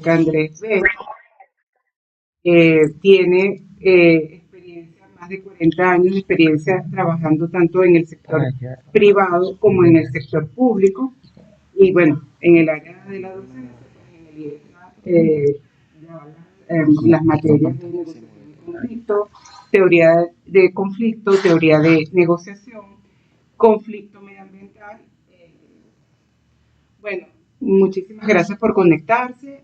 Andrés B. Tiene experiencia, más de 40 años de experiencia trabajando tanto en el sector privado como en el sector público. Y bueno, en el área de la docencia, pues en el IESA, las materias de negociación y conflicto, teoría de conflicto, teoría de negociación, conflicto medioambiental. Bueno, muchísimas gracias por conectarse.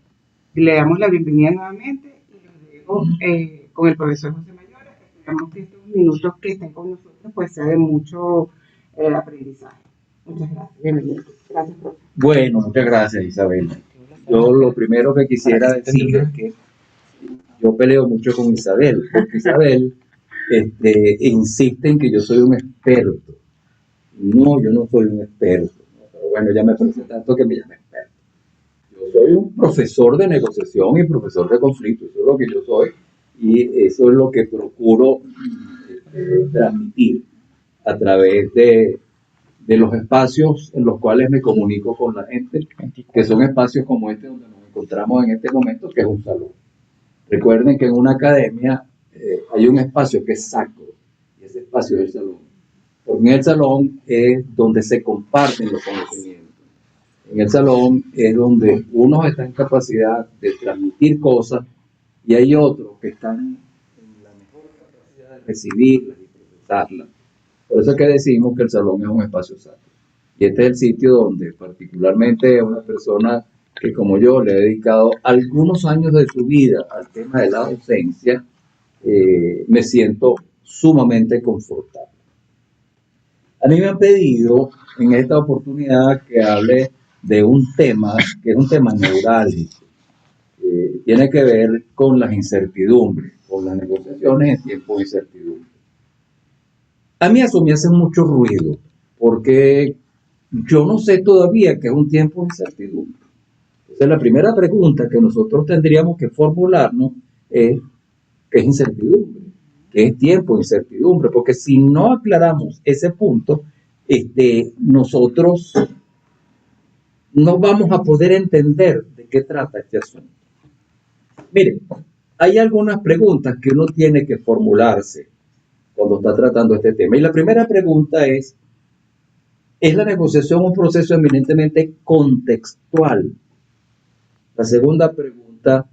Le damos la bienvenida nuevamente y los dejo con el profesor José Mayora. Esperamos que estos minutos que estén con nosotros pues sea de mucho aprendizaje. Muchas gracias. Bienvenido. Gracias, profe. Bueno, muchas gracias, Isabel. Yo lo primero que quisiera decir es que yo peleo mucho con Isabel, porque Isabel insiste en que yo soy un experto. No, yo no soy un experto, ¿no? Pero bueno, ya me parece tanto que me llame experto. Yo soy un profesor de negociación y profesor de conflicto, eso es lo que yo soy y eso es lo que procuro transmitir a través de los espacios en los cuales me comunico con la gente, que son espacios como este donde nos encontramos en este momento, que es un salón. Recuerden que en una academia hay un espacio que es sacro, y ese espacio es el salón. Porque en el salón es donde se comparten los conocimientos. En el salón es donde unos están en capacidad de transmitir cosas y hay otros que están en la mejor capacidad de recibirlas y procesarlas. Por eso es que decimos que el salón es un espacio sacro. Y este es el sitio donde particularmente una persona que como yo le ha dedicado algunos años de su vida al tema de la docencia, me siento sumamente confortable. A mí me han pedido en esta oportunidad que hable de un tema que es un tema neurálgico. Tiene que ver con las incertidumbres, con las negociaciones en tiempos de incertidumbre. A mí eso me hace mucho ruido, porque yo no sé todavía qué es un tiempo de incertidumbre. Entonces, la primera pregunta que nosotros tendríamos que formularnos es, ¿qué es incertidumbre? ¿Qué es tiempo de incertidumbre? Porque si no aclaramos ese punto, nosotros no vamos a poder entender de qué trata este asunto. Miren, hay algunas preguntas que uno tiene que formularse cuando está tratando este tema. Y la primera pregunta ¿es la negociación un proceso eminentemente contextual? La segunda pregunta,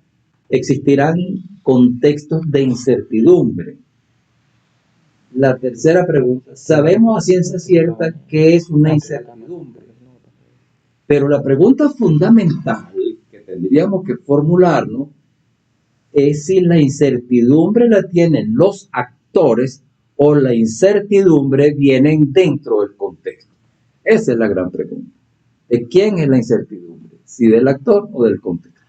¿existirán contextos de incertidumbre? La tercera pregunta, ¿sabemos a ciencia cierta qué es una incertidumbre? Pero la pregunta fundamental que tendríamos que formularnos es si la incertidumbre la tienen los actores o la incertidumbre viene dentro del contexto. Esa es la gran pregunta. ¿De quién es la incertidumbre? ¿Si del actor o del contexto?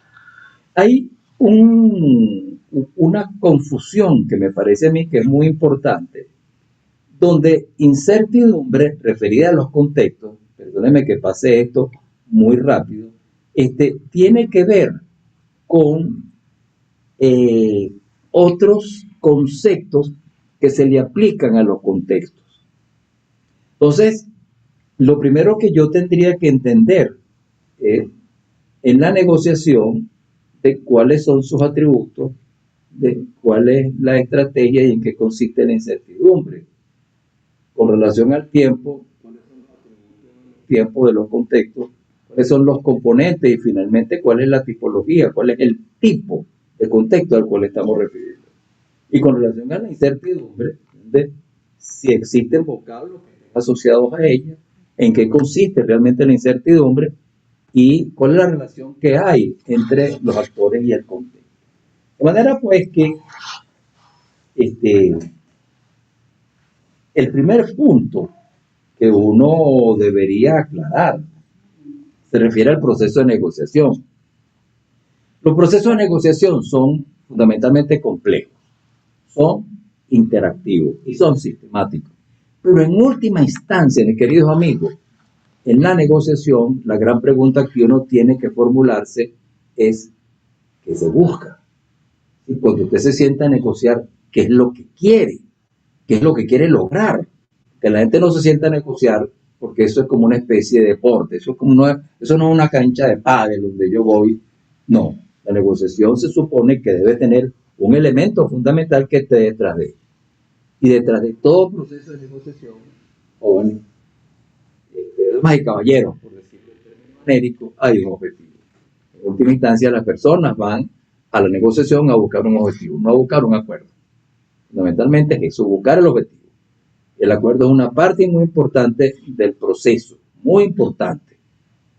Hay una confusión que me parece a mí que es muy importante, donde incertidumbre referida a los contextos, perdónenme que pase esto muy rápido, tiene que ver con otros conceptos que se le aplican a los contextos. Entonces, lo primero que yo tendría que entender en la negociación de cuáles son sus atributos, de cuál es la estrategia y en qué consiste la incertidumbre. Con relación al tiempo, cuáles son los atributos del tiempo, de los contextos, cuáles son los componentes y finalmente cuál es la tipología, cuál es el tipo de contexto al cual estamos refiriendo. Y con relación a la incertidumbre, de si existen vocablos asociados a ella, en qué consiste realmente la incertidumbre y cuál es la relación que hay entre los actores y el contexto. De manera pues que el primer punto que uno debería aclarar se refiere al proceso de negociación. Los procesos de negociación son fundamentalmente complejos, son interactivos y son sistemáticos. Pero en última instancia, mis queridos amigos, en la negociación, la gran pregunta que uno tiene que formularse es ¿qué se busca? Y cuando usted se sienta a negociar, ¿qué es lo que quiere? ¿Qué es lo que quiere lograr? Que la gente no se sienta a negociar porque eso es como una especie de deporte, eso no es una cancha de pádel donde yo voy. No, la negociación se supone que debe tener un elemento fundamental que esté detrás de ella. Y detrás de todo proceso de negociación, jóvenes, damas y caballeros, por decirlo en términos genéricos, hay un objetivo. En última instancia, las personas van a la negociación a buscar un objetivo, no a buscar un acuerdo. Fundamentalmente es eso, buscar el objetivo. El acuerdo es una parte muy importante del proceso, muy importante,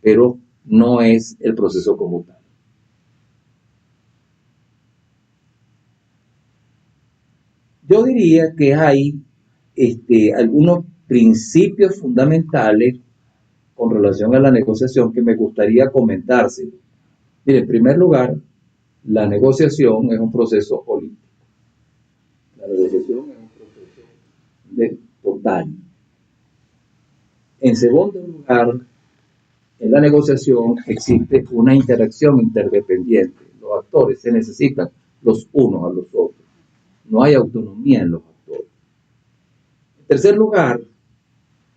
pero no es el proceso como tal. Yo diría que hay algunos principios fundamentales con relación a la negociación que me gustaría comentarse. Mire, en primer lugar, la negociación es un proceso político. La negociación es un proceso total. En segundo lugar, en la negociación existe una interacción interdependiente. Los actores se necesitan los unos a los otros. No hay autonomía en los actores. En tercer lugar,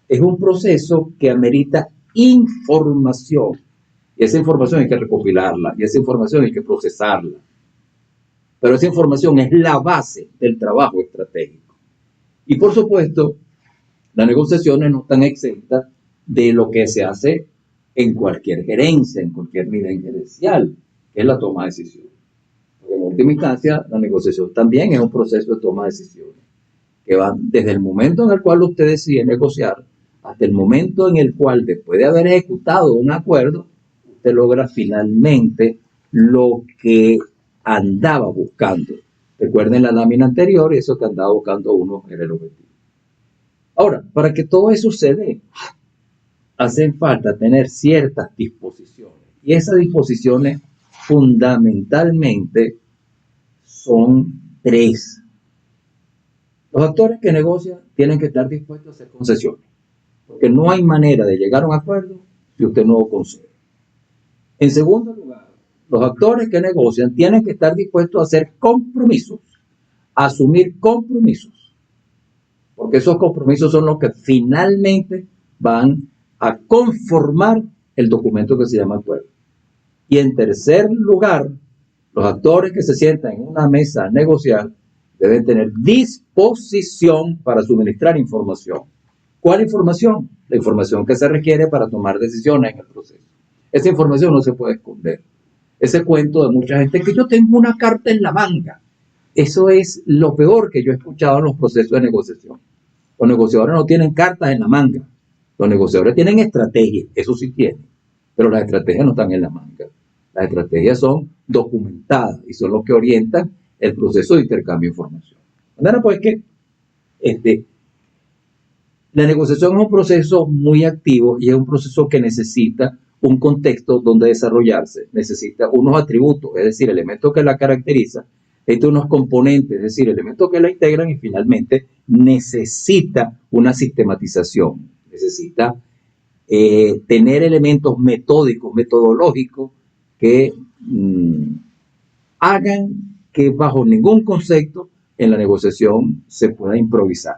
es un proceso que amerita información. Y esa información hay que recopilarla, y esa información hay que procesarla. Pero esa información es la base del trabajo estratégico. Y por supuesto, las negociaciones no están exentas de lo que se hace en cualquier gerencia, en cualquier nivel gerencial, que es la toma de decisiones. Porque en última instancia, la negociación también es un proceso de toma de decisiones, que va desde el momento en el cual usted decide negociar hasta el momento en el cual, después de haber ejecutado un acuerdo, usted logra finalmente lo que andaba buscando. Recuerden la lámina anterior, eso que andaba buscando uno era el objetivo. Ahora, para que todo eso se dé, hacen falta tener ciertas disposiciones. Y esas disposiciones fundamentalmente son tres. Los actores que negocian tienen que estar dispuestos a hacer concesiones, porque no hay manera de llegar a un acuerdo si usted no lo concede. En segundo lugar, los actores que negocian tienen que estar dispuestos a hacer compromisos, a asumir compromisos, porque esos compromisos son los que finalmente van a conformar el documento que se llama acuerdo. Y en tercer lugar, los actores que se sientan en una mesa a negociar deben tener disposición para suministrar información. ¿Cuál información? La información que se requiere para tomar decisiones en el proceso. Esa información no se puede esconder. Ese cuento de mucha gente que yo tengo una carta en la manga. Eso es lo peor que yo he escuchado en los procesos de negociación. Los negociadores no tienen cartas en la manga. Los negociadores tienen estrategias, eso sí tienen. Pero las estrategias no están en la manga. Las estrategias son documentadas y son los que orientan el proceso de intercambio de información. De manera pues que la negociación es un proceso muy activo y es un proceso que necesita un contexto donde desarrollarse. Necesita unos atributos, es decir, elementos que la caracterizan, necesita unos componentes, es decir, elementos que la integran y finalmente necesita una sistematización. Necesita tener elementos metódicos, metodológicos que hagan que bajo ningún concepto en la negociación se pueda improvisar.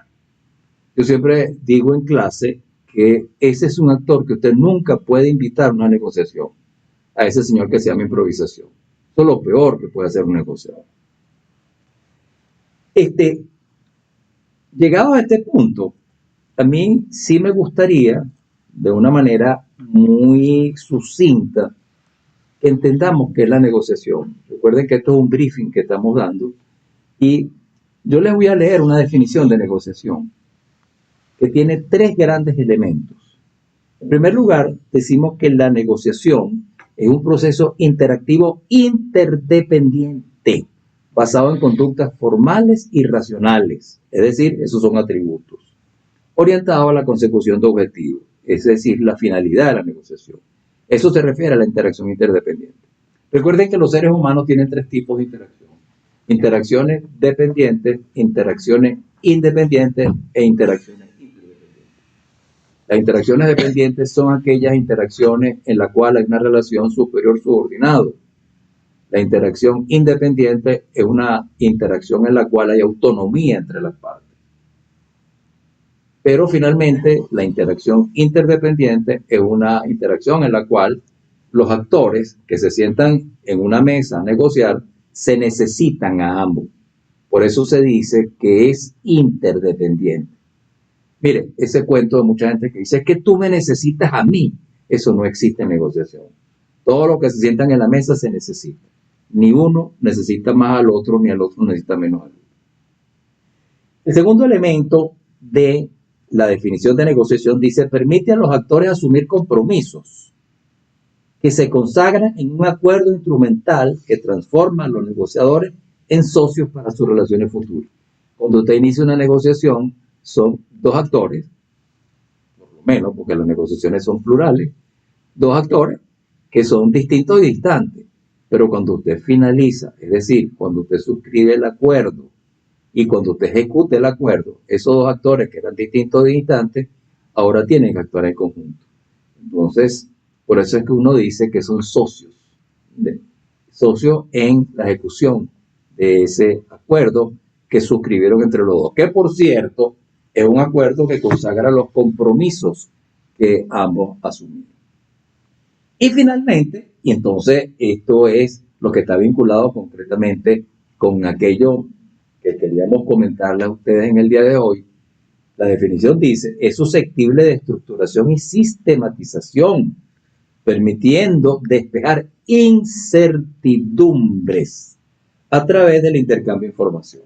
Yo siempre digo en clase que ese es un actor que usted nunca puede invitar a una negociación, a ese señor que se llama improvisación. Eso es lo peor que puede hacer un negociador. Llegado a este punto, a mí sí me gustaría, de una manera muy sucinta, que entendamos qué es la negociación. Recuerden que esto es un briefing que estamos dando y yo les voy a leer una definición de negociación que tiene tres grandes elementos. En primer lugar, decimos que la negociación es un proceso interactivo interdependiente, basado en conductas formales y racionales, es decir, esos son atributos, orientado a la consecución de objetivos, es decir, la finalidad de la negociación. Eso se refiere a la interacción interdependiente. Recuerden que los seres humanos tienen tres tipos de interacción: interacciones dependientes, interacciones independientes e interacciones interdependientes. Las interacciones dependientes son aquellas interacciones en las cuales hay una relación superior-subordinado. La interacción independiente es una interacción en la cual hay autonomía entre las partes. Pero finalmente, la interacción interdependiente es una interacción en la cual los actores que se sientan en una mesa a negociar se necesitan a ambos. Por eso se dice que es interdependiente. Mire, ese cuento de mucha gente que dice es que tú me necesitas a mí. Eso no existe en negociación. Todo lo que se sientan en la mesa se necesita. Ni uno necesita más al otro, ni el otro necesita menos al otro. El segundo elemento de la definición de negociación dice, permite a los actores asumir compromisos que se consagran en un acuerdo instrumental que transforma a los negociadores en socios para sus relaciones futuras. Cuando usted inicia una negociación, son dos actores, por lo menos porque las negociaciones son plurales, dos actores que son distintos y distantes. Pero cuando usted finaliza, es decir, cuando usted suscribe el acuerdo y cuando usted ejecute el acuerdo, esos dos actores que eran distintos y distantes, ahora tienen que actuar en conjunto. Entonces, por eso es que uno dice que son socios, socios en la ejecución de ese acuerdo que suscribieron entre los dos. Que por cierto, es un acuerdo que consagra los compromisos que ambos asumieron. Y finalmente, y entonces esto es lo que está vinculado concretamente con aquello que queríamos comentarle a ustedes en el día de hoy, la definición dice, es susceptible de estructuración y sistematización, permitiendo despejar incertidumbres a través del intercambio de información.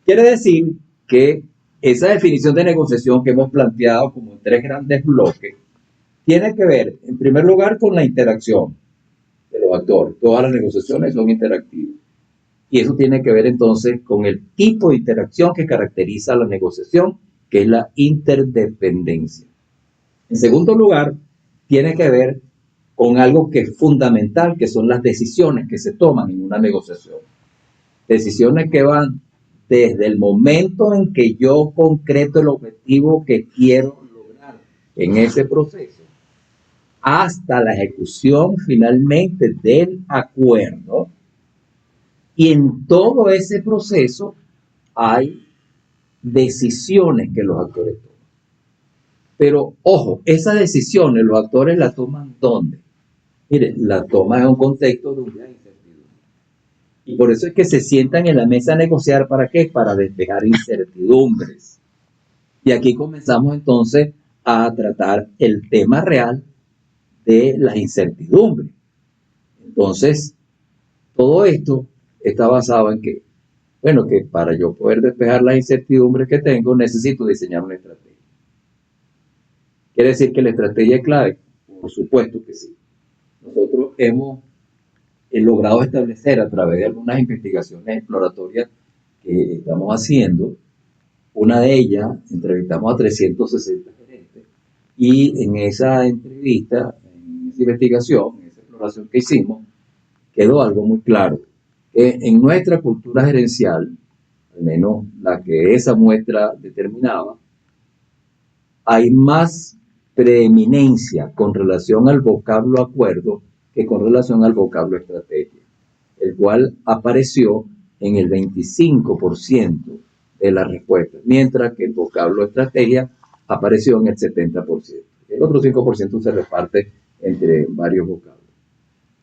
Quiere decir que esa definición de negociación que hemos planteado como en tres grandes bloques, tiene que ver, en primer lugar, con la interacción de los actores. Todas las negociaciones son interactivas. Y eso tiene que ver entonces con el tipo de interacción que caracteriza la negociación, que es la interdependencia. En segundo lugar, tiene que ver con algo que es fundamental, que son las decisiones que se toman en una negociación. Decisiones que van desde el momento en que yo concreto el objetivo que quiero lograr en ese proceso, hasta la ejecución finalmente del acuerdo. Y en todo ese proceso hay decisiones que los actores toman. Pero, ojo, esas decisiones los actores las toman ¿dónde? Mire, la toman en un contexto de una incertidumbre. Y por eso es que se sientan en la mesa a negociar, ¿para qué? Para despejar incertidumbres. Y aquí comenzamos entonces a tratar el tema real de las incertidumbres. Entonces, todo esto está basado en que, bueno, que para yo poder despejar las incertidumbres que tengo, necesito diseñar una estrategia. ¿Quiere decir que la estrategia es clave? Por supuesto que sí. Nosotros hemos logrado establecer a través de algunas investigaciones exploratorias que estamos haciendo. Una de ellas, entrevistamos a 360 gerentes y en esa entrevista, en esa investigación, en esa exploración que hicimos, quedó algo muy claro. Que en nuestra cultura gerencial, al menos la que esa muestra determinaba, hay más preeminencia con relación al vocablo acuerdo que con relación al vocablo estrategia, el cual apareció en el 25% de las respuestas, mientras que el vocablo estrategia apareció en el 70%. El otro 5% se reparte entre varios vocablos.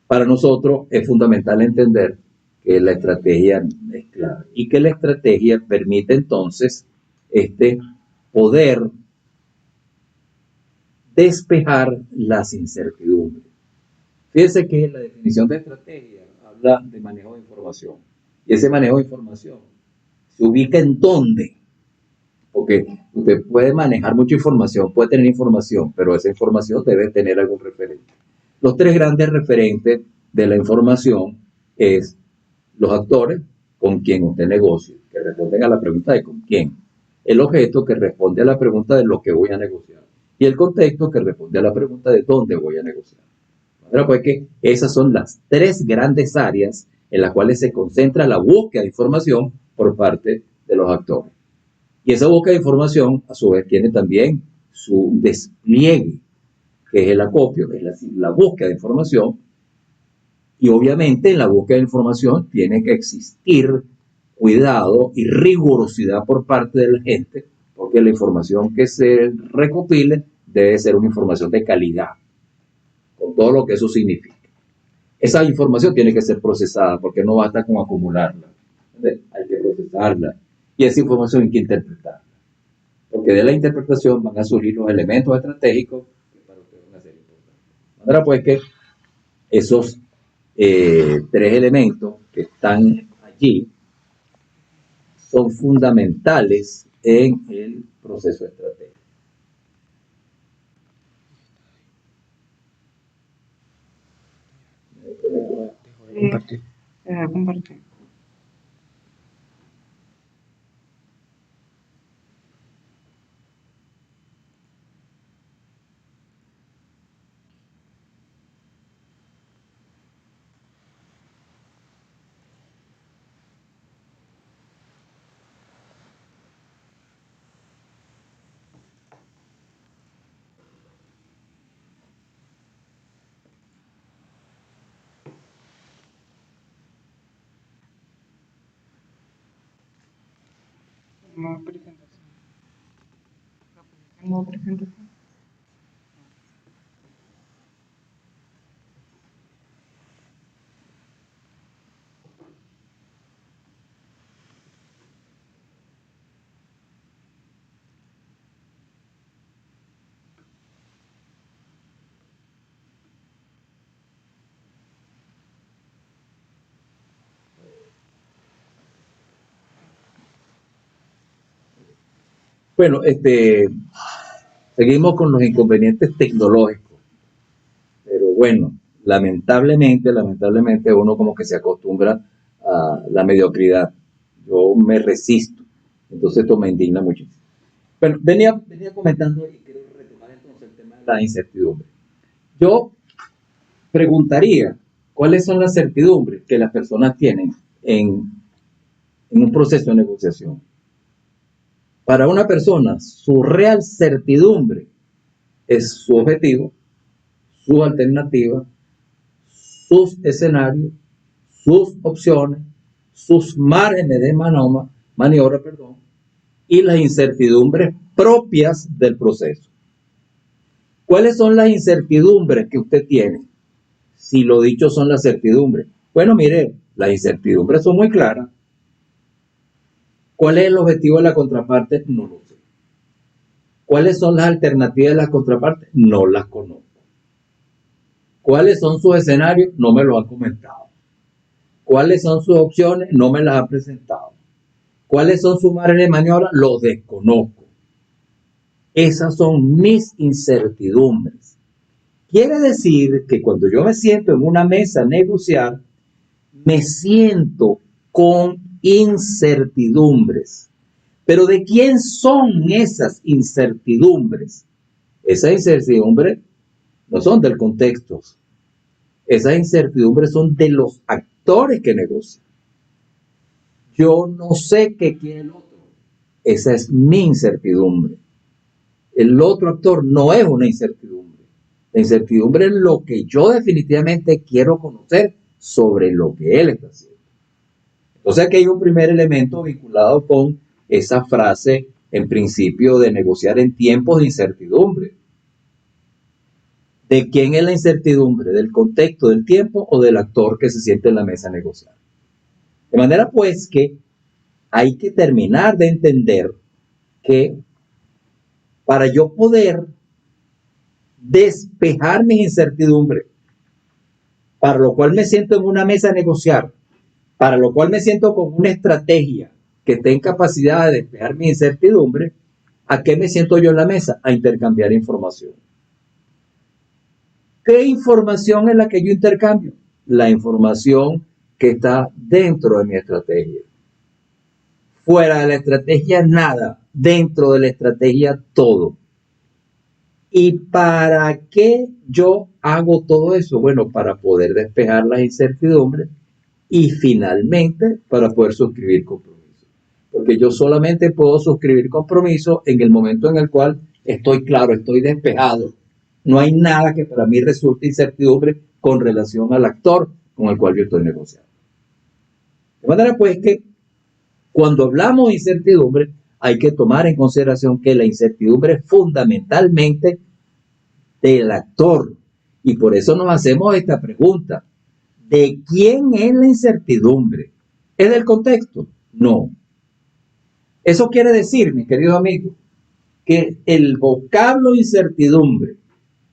Para nosotros es fundamental entender que la estrategia es clave y que la estrategia permite entonces poder despejar las incertidumbres. Fíjense que la definición de estrategia habla de manejo de información. Y ese manejo de información se ubica en dónde. Porque usted puede manejar mucha información, puede tener información, pero esa información debe tener algún referente. Los tres grandes referentes de la información es los actores con quien usted negocia, que responden a la pregunta de con quién. El objeto que responde a la pregunta de lo que voy a negociar. Y el contexto que responde a la pregunta de dónde voy a negociar. Ahora, pues que esas son las tres grandes áreas en las cuales se concentra la búsqueda de información por parte de los actores. Y esa búsqueda de información, a su vez, tiene también su despliegue, que es el acopio, es la búsqueda de información. Y obviamente en la búsqueda de información tiene que existir cuidado y rigurosidad por parte de la gente, porque la información que se recopile debe ser una información de calidad, con todo lo que eso significa. Esa información tiene que ser procesada porque no basta con acumularla. Hay que procesarla y esa información hay que interpretarla. Porque de la interpretación van a surgir los elementos estratégicos que para ustedes van a ser importantes. De manera pues que esos tres elementos que están allí son fundamentales en el proceso estratégico. Compartir. Compartir. Nueva presentación. Nueva presentación. Bueno, seguimos con los inconvenientes tecnológicos, pero bueno, lamentablemente uno como que se acostumbra a la mediocridad. Yo me resisto, entonces esto me indigna muchísimo. Bueno, venía comentando y quiero retomar entonces el tema de la incertidumbre. Yo preguntaría, ¿cuáles son las certidumbres que las personas tienen en un proceso de negociación? Para una persona, su real certidumbre es su objetivo, sus alternativas, sus escenarios, sus opciones, sus márgenes de maniobra, y las incertidumbres propias del proceso. ¿Cuáles son las incertidumbres que usted tiene? Si lo dicho son las certidumbres. Bueno, mire, las incertidumbres son muy claras. ¿Cuál es el objetivo de la contraparte? No lo sé. ¿Cuáles son las alternativas de la contraparte? No las conozco. ¿Cuáles son sus escenarios? No me lo han comentado. ¿Cuáles son sus opciones? No me las han presentado. ¿Cuáles son sus márgenes de maniobra? Los desconozco. Esas son mis incertidumbres. Quiere decir que cuando yo me siento en una mesa a negociar, me siento con incertidumbres. Pero ¿de quién son esas incertidumbres? Esas incertidumbres no son del contexto. Esas incertidumbres son de los actores que negocian. Yo no sé qué quiere el otro. Esa es mi incertidumbre. El otro actor no es una incertidumbre. La incertidumbre es lo que yo definitivamente quiero conocer sobre lo que él está haciendo. Entonces aquí hay un primer elemento vinculado con esa frase en principio de negociar en tiempos de incertidumbre. ¿De quién es la incertidumbre? ¿Del contexto, del tiempo o del actor que se siente en la mesa a negociar? De manera pues que hay que terminar de entender que para yo poder despejar mis incertidumbres, para lo cual me siento en una mesa a negociar, para lo cual me siento con una estrategia que esté en capacidad de despejar mis incertidumbres, ¿a qué me siento yo en la mesa? A intercambiar información. ¿Qué información es la que yo intercambio? La información que está dentro de mi estrategia. Fuera de la estrategia, nada. Dentro de la estrategia, todo. ¿Y para qué yo hago todo eso? Bueno, para poder despejar las incertidumbres y finalmente para poder suscribir compromisos. Porque yo solamente puedo suscribir compromisos en el momento en el cual estoy claro, estoy despejado. No hay nada que para mí resulte incertidumbre con relación al actor con el cual yo estoy negociando. De manera pues que cuando hablamos de incertidumbre hay que tomar en consideración que la incertidumbre es fundamentalmente del actor Y por eso nos hacemos esta pregunta. ¿De quién es la incertidumbre? ¿Es del contexto? No. Eso quiere decir, mis queridos amigos, que el vocablo incertidumbre,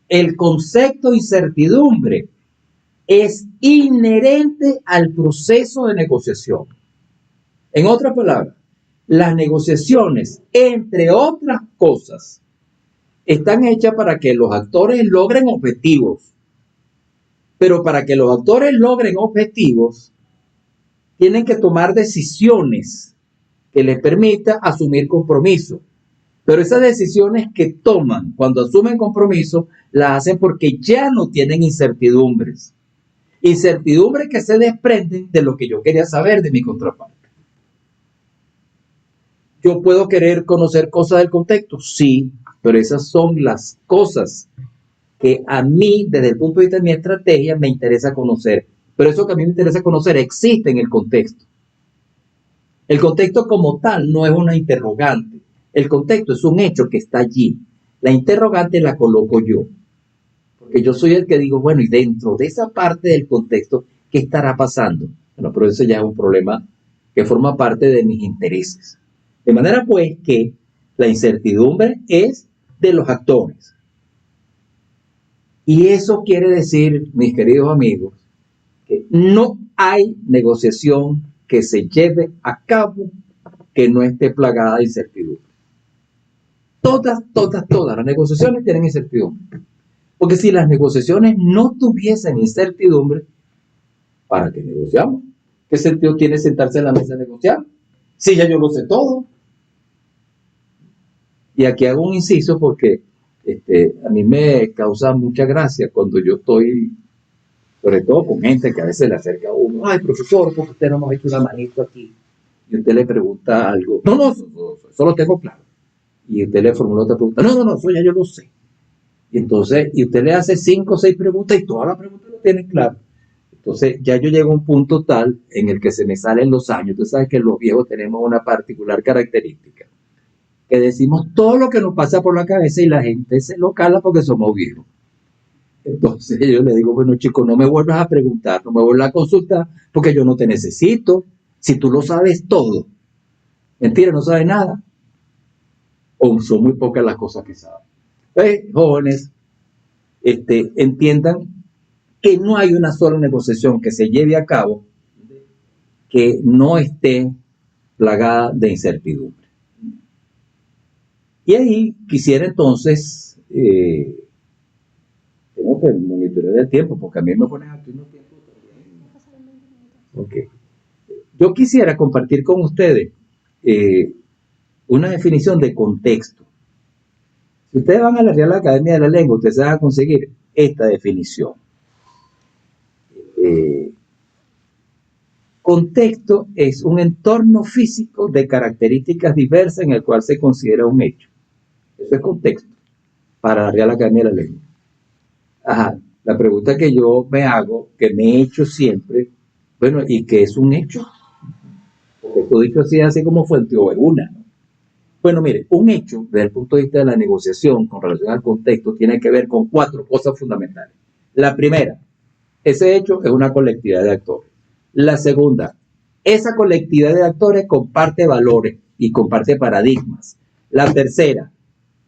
el concepto incertidumbre, es inherente al proceso de negociación. En otras palabras, las negociaciones, entre otras cosas, están hechas para que los actores logren objetivos. Pero para que los actores logren objetivos, tienen que tomar decisiones que les permita asumir compromiso. Pero esas decisiones que toman cuando asumen compromiso, las hacen porque ya no tienen incertidumbres. Incertidumbres que se desprenden de lo que yo quería saber de mi contraparte. ¿Yo puedo querer conocer cosas del contexto? Sí, pero esas son las cosas que a mí, desde el punto de vista de mi estrategia, me interesa conocer. Pero eso que a mí me interesa conocer existe en el contexto. El contexto como tal no es una interrogante. El contexto es un hecho que está allí. La interrogante la coloco yo. Porque yo soy el que digo, bueno, y dentro de esa parte del contexto, ¿qué estará pasando? Bueno, pero eso ya es un problema que forma parte de mis intereses. De manera pues que la incertidumbre es de los actores. Y eso quiere decir, mis queridos amigos, que no hay negociación que se lleve a cabo que no esté plagada de incertidumbre. Todas las negociaciones tienen incertidumbre. Porque si las negociaciones no tuviesen incertidumbre, ¿para qué negociamos? ¿Qué sentido tiene sentarse en la mesa a negociar? Si ya yo lo sé todo. Y aquí hago un inciso porque a mí me causa mucha gracia cuando yo estoy, sobre todo con gente que a veces le acerca a uno, ay, profesor, ¿por qué usted no nos ha hecho una manito aquí? Y usted le pregunta algo, no, eso lo tengo claro. Y usted le formula otra pregunta, no, eso ya yo lo sé. Y entonces, y usted le hace 5 o 6 preguntas y todas las preguntas lo tienen claro. Entonces, ya yo llego a un punto tal en el que se me salen los años. Tú sabes que los viejos tenemos una particular característica, que decimos todo lo que nos pasa por la cabeza y la gente se lo cala porque somos viejos. Entonces yo le digo, bueno, chico, no me vuelvas a preguntar, no me vuelvas a consultar, porque yo no te necesito. Si tú lo sabes todo. Mentira, no sabes nada. O son muy pocas las cosas que saben. Pues, jóvenes, entiendan que no hay una sola negociación que se lleve a cabo que no esté plagada de incertidumbre. Y ahí quisiera entonces, tengo que monitorear el tiempo, porque a mí me ponen aquí unos tiempos también. Okay. Yo quisiera compartir con ustedes una definición de contexto. Si ustedes van a la Real Academia de la Lengua, ustedes van a conseguir esta definición. Contexto es un entorno físico de características diversas en el cual se considera un hecho. Eso es contexto para la Real Academia de la Lengua. Ajá, la pregunta que yo me hago, que me he hecho siempre, bueno, ¿y qué es un hecho? Porque tú dicho así como fuente o una, ¿no? Bueno, mire, un hecho, desde el punto de vista de la negociación con relación al contexto, tiene que ver con 4 cosas fundamentales. La primera, ese hecho es una colectividad de actores. La segunda, esa colectividad de actores comparte valores y comparte paradigmas. La tercera,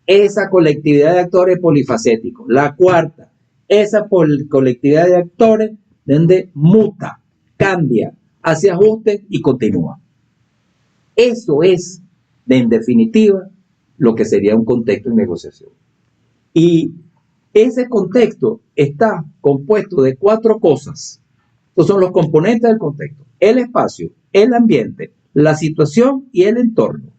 esa colectividad de actores es polifacético. La cuarta, esa colectividad de actores donde muta, cambia, hace ajustes y continúa. Eso es, en definitiva, lo que sería un contexto de negociación. Y ese contexto está compuesto de 4 cosas. Estos son los componentes del contexto: el espacio, el ambiente, la situación y el entorno.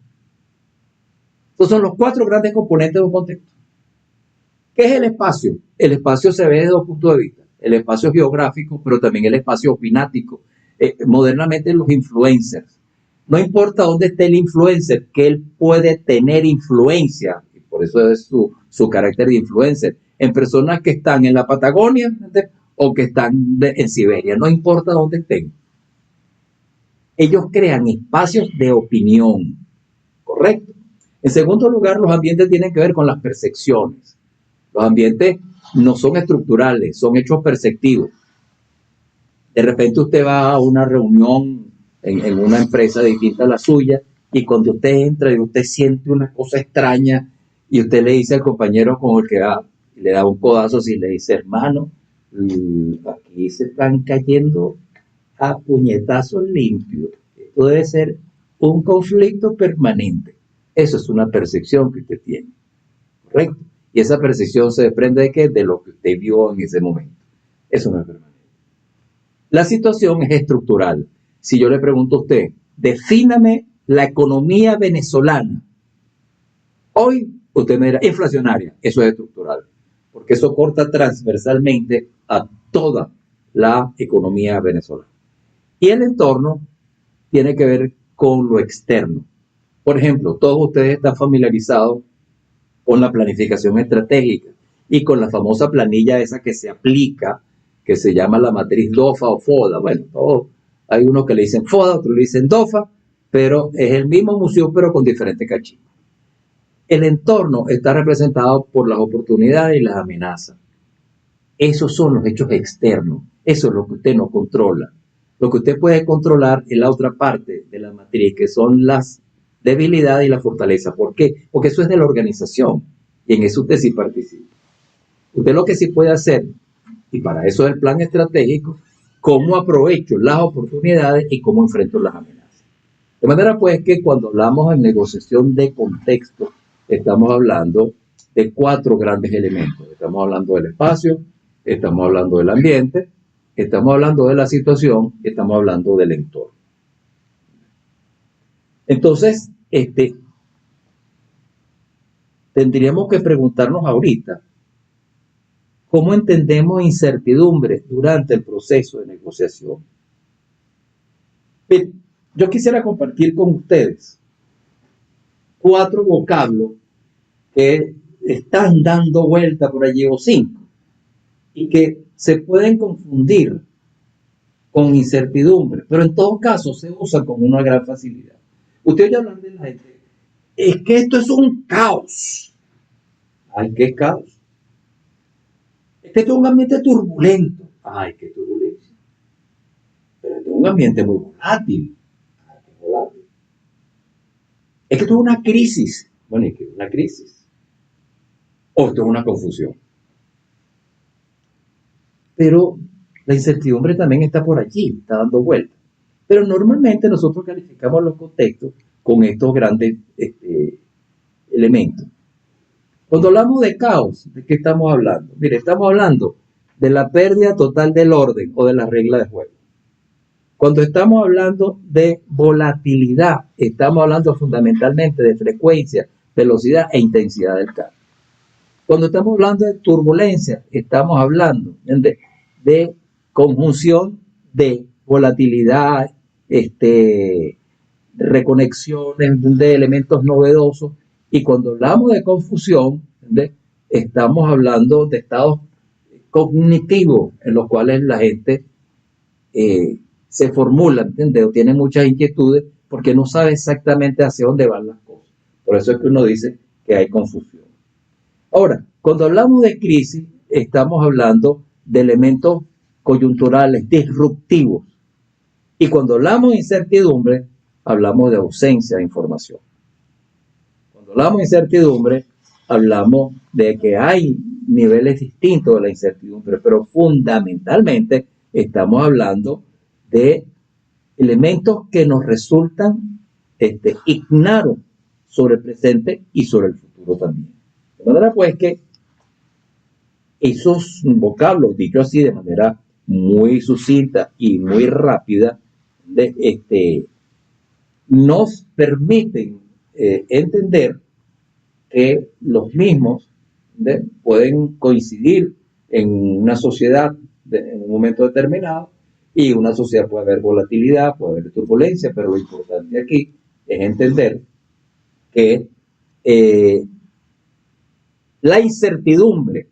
Estos son los 4 grandes componentes de un contexto. ¿Qué es el espacio? El espacio se ve desde 2 puntos de vista. El espacio geográfico, pero también el espacio opinático. Modernamente los influencers. No importa dónde esté el influencer, que él puede tener influencia, y por eso es su carácter de influencer, en personas que están en la Patagonia o que están en Siberia. No importa dónde estén. Ellos crean espacios de opinión. ¿Correcto? En segundo lugar, los ambientes tienen que ver con las percepciones. Los ambientes no son estructurales, son hechos perceptivos. De repente usted va a una reunión en una empresa distinta a la suya y cuando usted entra y usted siente una cosa extraña y usted le dice al compañero con el que va, le da un codazo y le dice, hermano, aquí se están cayendo a puñetazos limpios. Esto debe ser un conflicto permanente. Eso es una percepción que usted tiene, ¿correcto? Y esa percepción se desprende de qué? De lo que usted vio en ese momento. Eso no es permanente. La situación es estructural. Si yo le pregunto a usted, defíname la economía venezolana. Hoy usted me dirá, inflacionaria. Eso es estructural. Porque eso corta transversalmente a toda la economía venezolana. Y el entorno tiene que ver con lo externo. Por ejemplo, todos ustedes están familiarizados con la planificación estratégica y con la famosa planilla esa que se aplica, que se llama la matriz DOFA o FODA. Bueno, hay unos que le dicen FODA, otros le dicen DOFA, pero es el mismo museo, pero con diferentes cachitos. El entorno está representado por las oportunidades y las amenazas. Esos son los hechos externos. Eso es lo que usted no controla. Lo que usted puede controlar es la otra parte de la matriz, que son las debilidades y la fortaleza. ¿Por qué? Porque eso es de la organización y en eso usted sí participa. Usted lo que sí puede hacer, y para eso es el plan estratégico, cómo aprovecho las oportunidades y cómo enfrento las amenazas. De manera pues que cuando hablamos en negociación de contexto, estamos hablando de 4 grandes elementos. Estamos hablando del espacio, estamos hablando del ambiente, estamos hablando de la situación, estamos hablando del entorno. Entonces, tendríamos que preguntarnos ahorita, ¿cómo entendemos incertidumbre durante el proceso de negociación? Bien, yo quisiera compartir con ustedes 4 vocablos que están dando vuelta por allí, o 5, y que se pueden confundir con incertidumbre, pero en todo caso se usan con una gran facilidad. Usted oye hablar de la gente, es que esto es un caos. Ay, ¿qué caos? Es que esto es un ambiente turbulento. Ay, qué turbulencia. Pero esto es un ambiente muy volátil. Ay, qué volátil. Es que esto es una crisis. Bueno, ¿y qué es una crisis? O esto es una confusión. Pero la incertidumbre también está por allí, está dando vueltas. Pero normalmente nosotros calificamos los contextos con estos grandes elementos. Cuando hablamos de caos, ¿de qué estamos hablando? Mire, estamos hablando de la pérdida total del orden o de las reglas de juego. Cuando estamos hablando de volatilidad, estamos hablando fundamentalmente de frecuencia, velocidad e intensidad del cambio. Cuando estamos hablando de turbulencia, estamos hablando de conjunción de volatilidad, reconexiones de elementos novedosos. Y cuando hablamos de confusión, estamos hablando de estados cognitivos en los cuales la gente se formula, ¿entiendes? O tiene muchas inquietudes porque no sabe exactamente hacia dónde van las cosas. Por eso es que uno dice que hay confusión. Ahora, cuando hablamos de crisis, estamos hablando de elementos coyunturales, disruptivos. Y cuando hablamos de incertidumbre, hablamos de ausencia de información. Cuando hablamos de incertidumbre, hablamos de que hay niveles distintos de la incertidumbre, pero fundamentalmente estamos hablando de elementos que nos resultan ignaros sobre el presente y sobre el futuro también. De manera pues que esos vocablos, dicho así de manera muy sucinta y muy rápida, nos permiten entender que los mismos pueden coincidir en una sociedad en un momento determinado, y una sociedad puede haber volatilidad, puede haber turbulencia, pero lo importante aquí es entender que la incertidumbre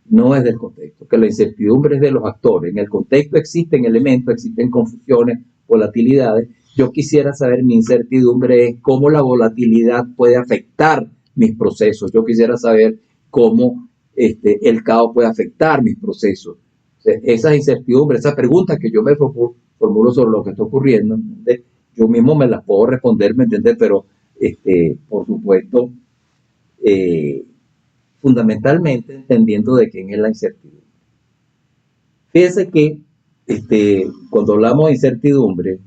no es del contexto, que la incertidumbre es de los actores. En el contexto existen elementos, existen confusiones, volatilidades. Yo quisiera saber, mi incertidumbre es cómo la volatilidad puede afectar mis procesos. Yo quisiera saber cómo el caos puede afectar mis procesos. O sea, esas incertidumbres, esas preguntas que yo me formulo sobre lo que está ocurriendo, ¿entiendes? Yo mismo me las puedo responder, ¿me entiendes? Pero, por supuesto, fundamentalmente entendiendo de quién es la incertidumbre. Fíjense que cuando hablamos de incertidumbre,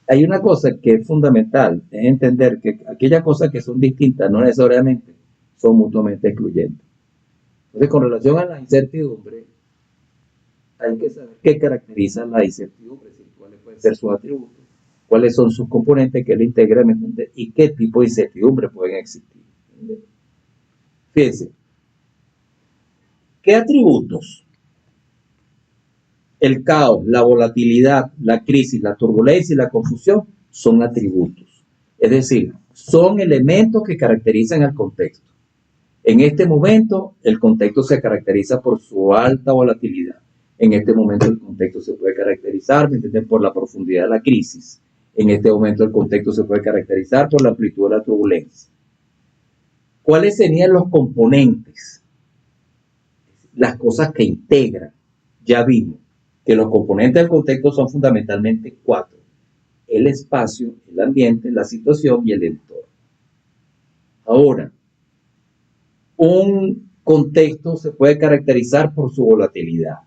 hay una cosa que es fundamental, es entender que aquellas cosas que son distintas no necesariamente son mutuamente excluyentes. Entonces, con relación a la incertidumbre, hay que saber qué caracteriza la incertidumbre, cuáles pueden ser sus atributos, cuáles son sus componentes que la integran y qué tipo de incertidumbre pueden existir. Fíjense, ¿qué atributos? El caos, la volatilidad, la crisis, la turbulencia y la confusión son atributos. Es decir, son elementos que caracterizan al contexto. En este momento, el contexto se caracteriza por su alta volatilidad. En este momento, el contexto se puede caracterizar, ¿me entienden?, por la profundidad de la crisis. En este momento, el contexto se puede caracterizar por la amplitud de la turbulencia. ¿Cuáles serían los componentes? Las cosas que integran. Ya vimos que los componentes del contexto son fundamentalmente 4. El espacio, el ambiente, la situación y el entorno. Ahora, un contexto se puede caracterizar por su volatilidad.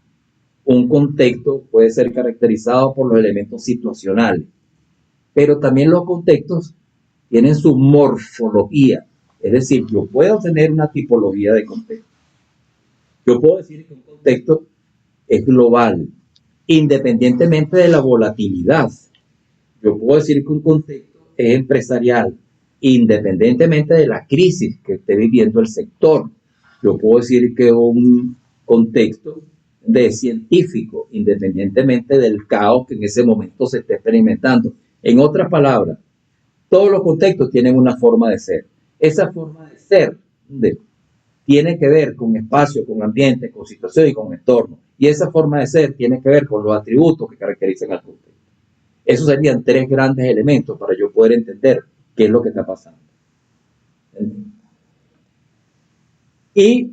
Un contexto puede ser caracterizado por los elementos situacionales, pero también los contextos tienen su morfología. Es decir, yo puedo tener una tipología de contexto. Yo puedo decir que un contexto es global, independientemente de la volatilidad. Yo puedo decir que un contexto es empresarial, independientemente de la crisis que esté viviendo el sector. Yo puedo decir que un contexto de científico, independientemente del caos que en ese momento se esté experimentando. En otras palabras, todos los contextos tienen una forma de ser. Esa forma de ser tiene que ver con espacio, con ambiente, con situación y con entorno. Y esa forma de ser tiene que ver con los atributos que caracterizan al contexto. Esos serían 3 grandes elementos para yo poder entender qué es lo que está pasando. Y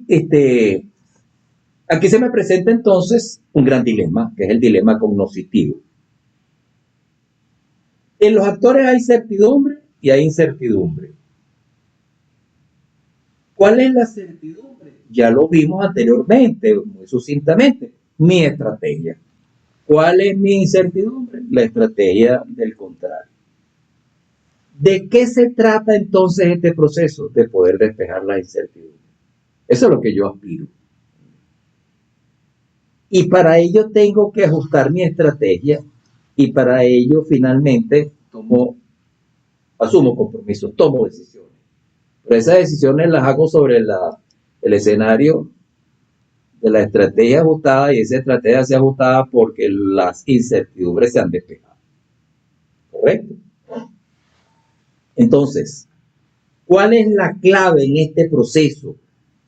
aquí se me presenta entonces un gran dilema, que es el dilema cognoscitivo. En los actores hay certidumbre y hay incertidumbre. ¿Cuál es la certidumbre? Ya lo vimos anteriormente, muy sucintamente, mi estrategia. ¿Cuál es mi incertidumbre? La estrategia del contrario. ¿De qué se trata entonces este proceso? De poder despejar la incertidumbre. Eso es lo que yo aspiro. Y para ello tengo que ajustar mi estrategia y para ello finalmente asumo compromisos, tomo decisiones. Pero esas decisiones las hago sobre el escenario de la estrategia ajustada y esa estrategia se ajustada porque las incertidumbres se han despejado. ¿Correcto? Entonces, ¿cuál es la clave en este proceso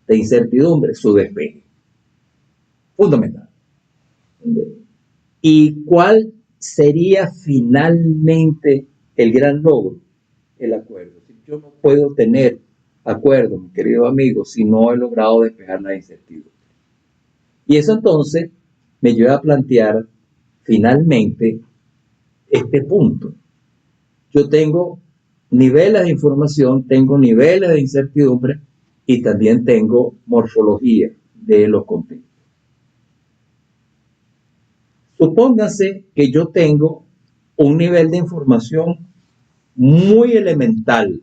de incertidumbre? Su despeje. Fundamental. ¿Y cuál sería finalmente el gran logro? El acuerdo. Yo no puedo tener acuerdo, mi querido amigo, si no he logrado despejar la incertidumbre. Y eso entonces me lleva a plantear finalmente este punto. Yo tengo niveles de información, tengo niveles de incertidumbre y también tengo morfología de los contextos. Supóngase que yo tengo un nivel de información muy elemental.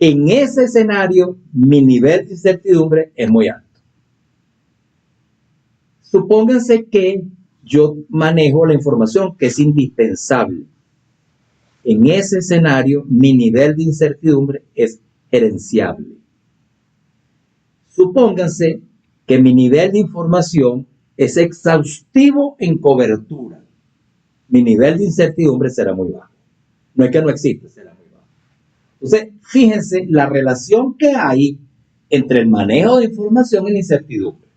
En ese escenario, mi nivel de incertidumbre es muy alto. Supónganse que yo manejo la información que es indispensable. En ese escenario, mi nivel de incertidumbre es gerenciable. Supónganse que mi nivel de información es exhaustivo en cobertura. Mi nivel de incertidumbre será muy bajo. No es que no existe, será muy bajo. Entonces, fíjense la relación que hay entre el manejo de información y la incertidumbre.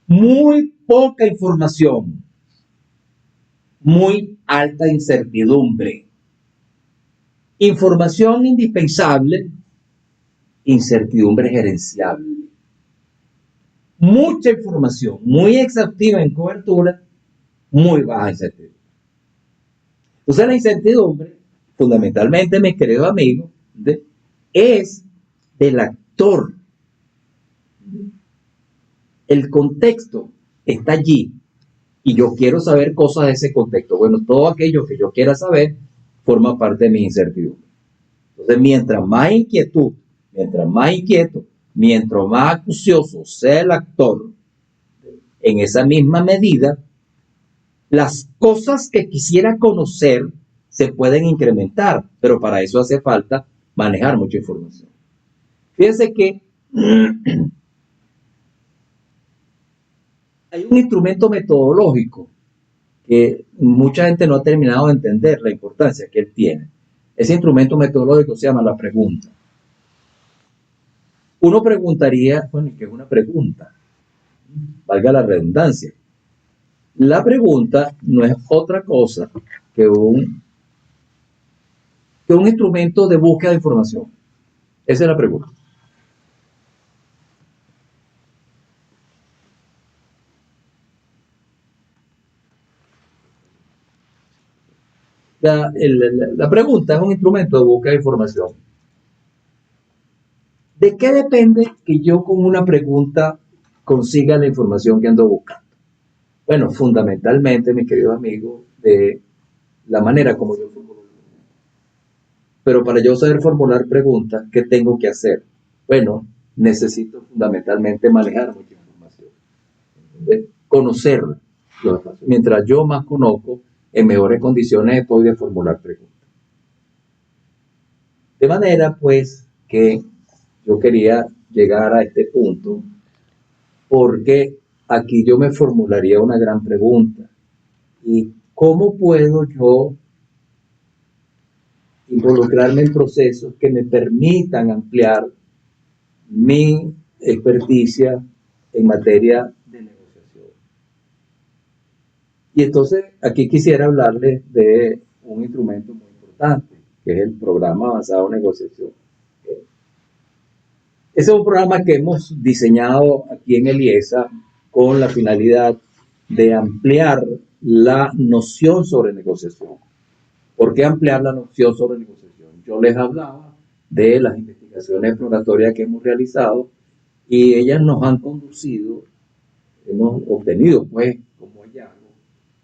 Muy poca información, muy alta incertidumbre. Información indispensable, incertidumbre gerencial. Mucha información, muy exhaustiva en cobertura, muy baja incertidumbre. Entonces la incertidumbre, fundamentalmente, mi querido amigo, es del actor. El contexto está allí y yo quiero saber cosas de ese contexto. Bueno, todo aquello que yo quiera saber forma parte de mi incertidumbre. Entonces, mientras más inquietud, mientras más inquieto, mientras más acucioso sea el actor, en esa misma medida, las cosas que quisiera conocer se pueden incrementar, pero para eso hace falta manejar mucha información. Fíjense que hay un instrumento metodológico que mucha gente no ha terminado de entender la importancia que él tiene. Ese instrumento metodológico se llama la pregunta. Uno preguntaría, bueno, ¿qué es una pregunta? Valga la redundancia. La pregunta no es otra cosa que un instrumento de búsqueda de información. Esa es la pregunta. La pregunta es un instrumento de búsqueda de información. ¿De qué depende que yo con una pregunta consiga la información que ando buscando? Bueno, fundamentalmente, mi querido amigo, de la manera como yo formulo preguntas. Pero para yo saber formular preguntas, ¿qué tengo que hacer? Bueno, necesito fundamentalmente manejar mucha información. Conocerla. Mientras yo más conozco, en mejores condiciones estoy de formular preguntas. De manera, pues, que yo quería llegar a este punto porque aquí yo me formularía una gran pregunta. ¿Y cómo puedo yo involucrarme en procesos que me permitan ampliar mi experticia en materia de negociación? Y entonces aquí quisiera hablarles de un instrumento muy importante, que es el Programa Avanzado de Negociación. Ese es un programa que hemos diseñado aquí en el IESA con la finalidad de ampliar la noción sobre negociación. ¿Por qué ampliar la noción sobre negociación? Yo les hablaba de las investigaciones exploratorias que hemos realizado y ellas nos han conducido, hemos obtenido pues como hallazgo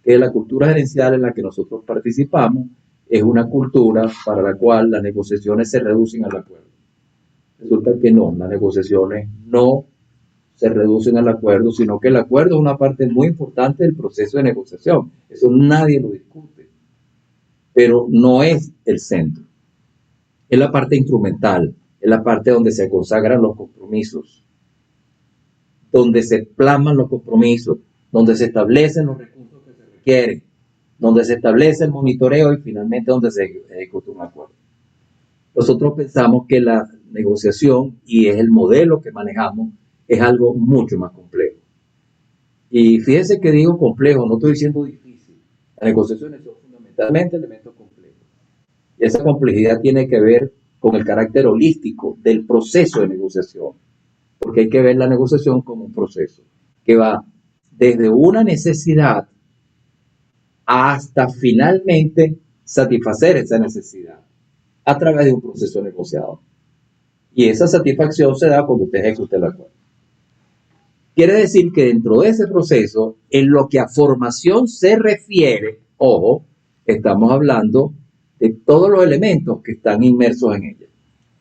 que la cultura gerencial en la que nosotros participamos es una cultura para la cual las negociaciones se reducen al acuerdo. Resulta que no, las negociaciones no se reducen al acuerdo, sino que el acuerdo es una parte muy importante del proceso de negociación. Eso nadie lo discute, pero no es el centro. Es la parte instrumental, es la parte donde se consagran los compromisos, donde se plasman los compromisos, donde se establecen los recursos que se requieren, donde se establece el monitoreo y finalmente donde se ejecuta un acuerdo. Nosotros pensamos que la negociación, y es el modelo que manejamos, es algo mucho más complejo. Y fíjense que digo complejo, no estoy diciendo difícil. Las negociaciones son fundamentalmente elementos complejos. Y esa complejidad tiene que ver con el carácter holístico del proceso de negociación. Porque hay que ver la negociación como un proceso que va desde una necesidad hasta finalmente satisfacer esa necesidad a través de un proceso negociado. Y esa satisfacción se da cuando usted ejecuta el acuerdo. Quiere decir que dentro de ese proceso, en lo que a formación se refiere, ojo, estamos hablando de todos los elementos que están inmersos en ella.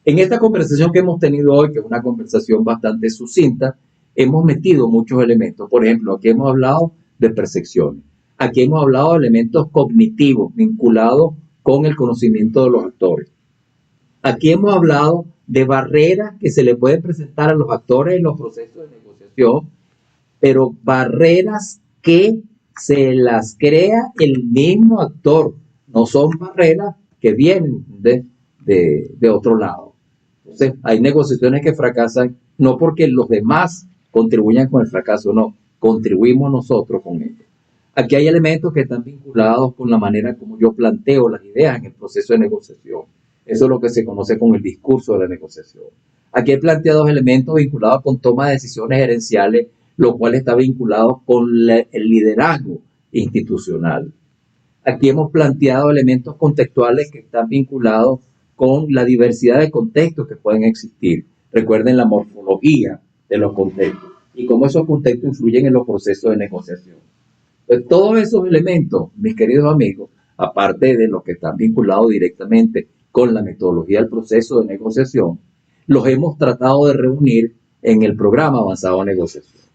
En esta conversación que hemos tenido hoy, que es una conversación bastante sucinta, hemos metido muchos elementos. Por ejemplo, aquí hemos hablado de percepciones. Aquí hemos hablado de elementos cognitivos vinculados con el conocimiento de los actores. Aquí hemos hablado de barreras que se le pueden presentar a los actores en los procesos de negociación, pero barreras que se las crea el mismo actor, no son barreras que vienen de otro lado. Entonces, hay negociaciones que fracasan no porque los demás contribuyan con el fracaso, no, contribuimos nosotros con ello. Aquí hay elementos que están vinculados con la manera como yo planteo las ideas en el proceso de negociación. Eso es lo que se conoce como el discurso de la negociación. Aquí he planteado dos elementos vinculados con toma de decisiones gerenciales, lo cual está vinculado con el liderazgo institucional. Aquí hemos planteado elementos contextuales que están vinculados con la diversidad de contextos que pueden existir. Recuerden la morfología de los contextos y cómo esos contextos influyen en los procesos de negociación. Pues todos esos elementos, mis queridos amigos, aparte de los que están vinculados directamente con la metodología del proceso de negociación, los hemos tratado de reunir en el programa avanzado de negociación.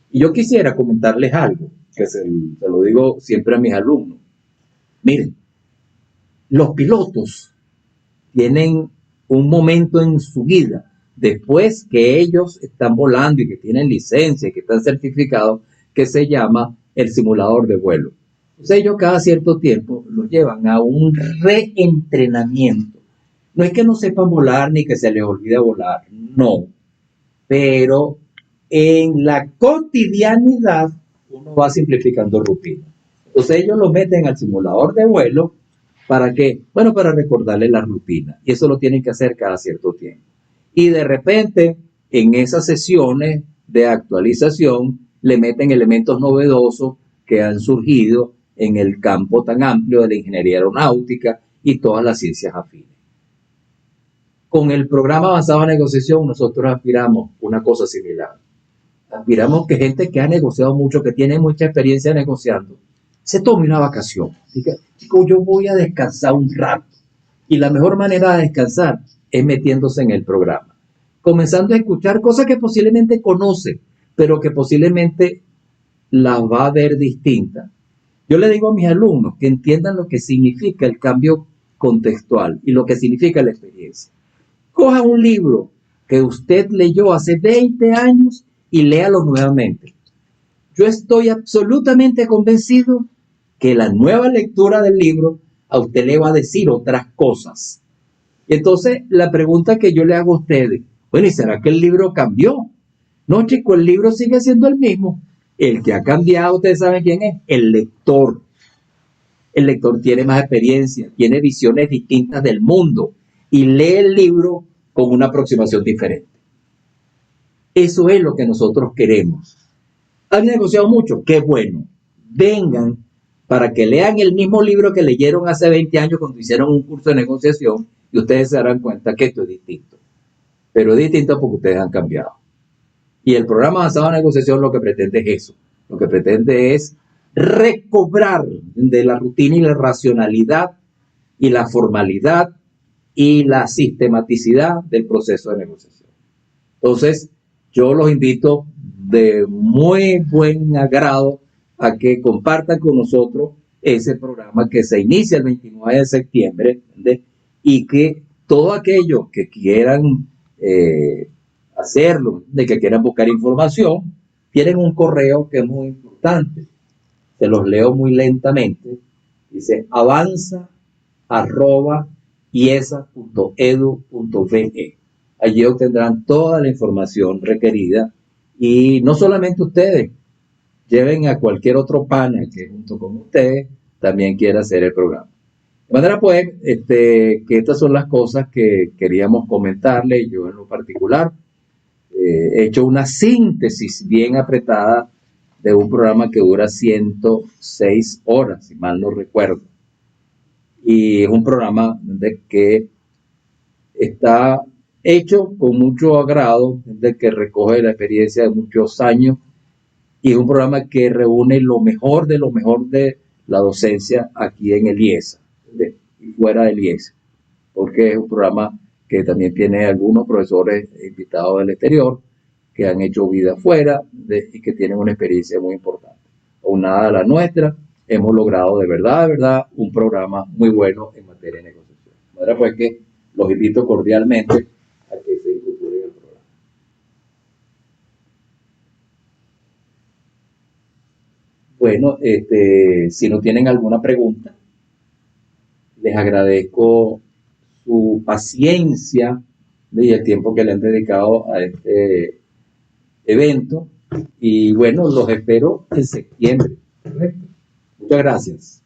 Y yo quisiera comentarles algo, que se lo digo siempre a mis alumnos. Miren, los pilotos tienen un momento en su vida, después que ellos están volando y que tienen licencia y que están certificados, que se llama el simulador de vuelo. Entonces ellos cada cierto tiempo los llevan a un reentrenamiento. No es que no sepan volar ni que se les olvide volar, no. Pero en la cotidianidad uno va simplificando rutinas. Entonces ellos lo meten al simulador de vuelo. ¿Para qué? Bueno, para recordarle la rutina. Y eso lo tienen que hacer cada cierto tiempo. Y de repente, en esas sesiones de actualización, le meten elementos novedosos que han surgido en el campo tan amplio de la ingeniería aeronáutica y todas las ciencias afines. Con el programa avanzado de negociación, nosotros aspiramos una cosa similar. Aspiramos que gente que ha negociado mucho, que tiene mucha experiencia negociando, se tome una vacación. Diga, chico, yo voy a descansar un rato. Y la mejor manera de descansar es metiéndose en el programa. Comenzando a escuchar cosas que posiblemente conoce, pero que posiblemente las va a ver distintas. Yo le digo a mis alumnos que entiendan lo que significa el cambio contextual y lo que significa la experiencia. Coja un libro que usted leyó hace 20 años y léalo nuevamente. Yo estoy absolutamente convencido que la nueva lectura del libro a usted le va a decir otras cosas. Y entonces la pregunta que yo le hago a ustedes, bueno, ¿y será que el libro cambió? No, chicos, el libro sigue siendo el mismo. El que ha cambiado, ustedes saben quién es, el lector. El lector tiene más experiencia, tiene visiones distintas del mundo y lee el libro con una aproximación diferente. Eso es lo que nosotros queremos. ¿Han negociado mucho? Qué bueno. Vengan para que lean el mismo libro que leyeron hace 20 años cuando hicieron un curso de negociación y ustedes se darán cuenta que esto es distinto. Pero es distinto porque ustedes han cambiado. Y el programa avanzado de negociación lo que pretende es eso. Lo que pretende es recobrar de la rutina y la racionalidad y la formalidad y la sistematicidad del proceso de negociación. Entonces, yo los invito de muy buen agrado a que compartan con nosotros ese programa que se inicia el 29 de septiembre, ¿entiendes? Y que todos aquellos que quieran hacerlo, de que quieran buscar información, tienen un correo que es muy importante. Se los leo muy lentamente. Dice avanza@iesa.edu.ve. Allí obtendrán toda la información requerida y no solamente ustedes, lleven a cualquier otro panel que junto con ustedes también quiera hacer el programa. De manera pues, que estas son las cosas que queríamos comentarles. Yo en lo particular he hecho una síntesis bien apretada de un programa que dura 106 horas, si mal no recuerdo. Y es un programa de que está hecho con mucho agrado, de que recoge la experiencia de muchos años y es un programa que reúne lo mejor de la docencia aquí en el IESA y fuera del IESA, porque es un programa que también tiene algunos profesores invitados del exterior que han hecho vida afuera y que tienen una experiencia muy importante. Aunada a la nuestra, hemos logrado de verdad, un programa muy bueno en materia de negociación. De manera pues que los invito cordialmente a que se incorporen al programa. Bueno, si no tienen alguna pregunta, les agradezco su paciencia y el tiempo que le han dedicado a este evento. Y bueno, los espero en septiembre. Correcto. Muchas gracias.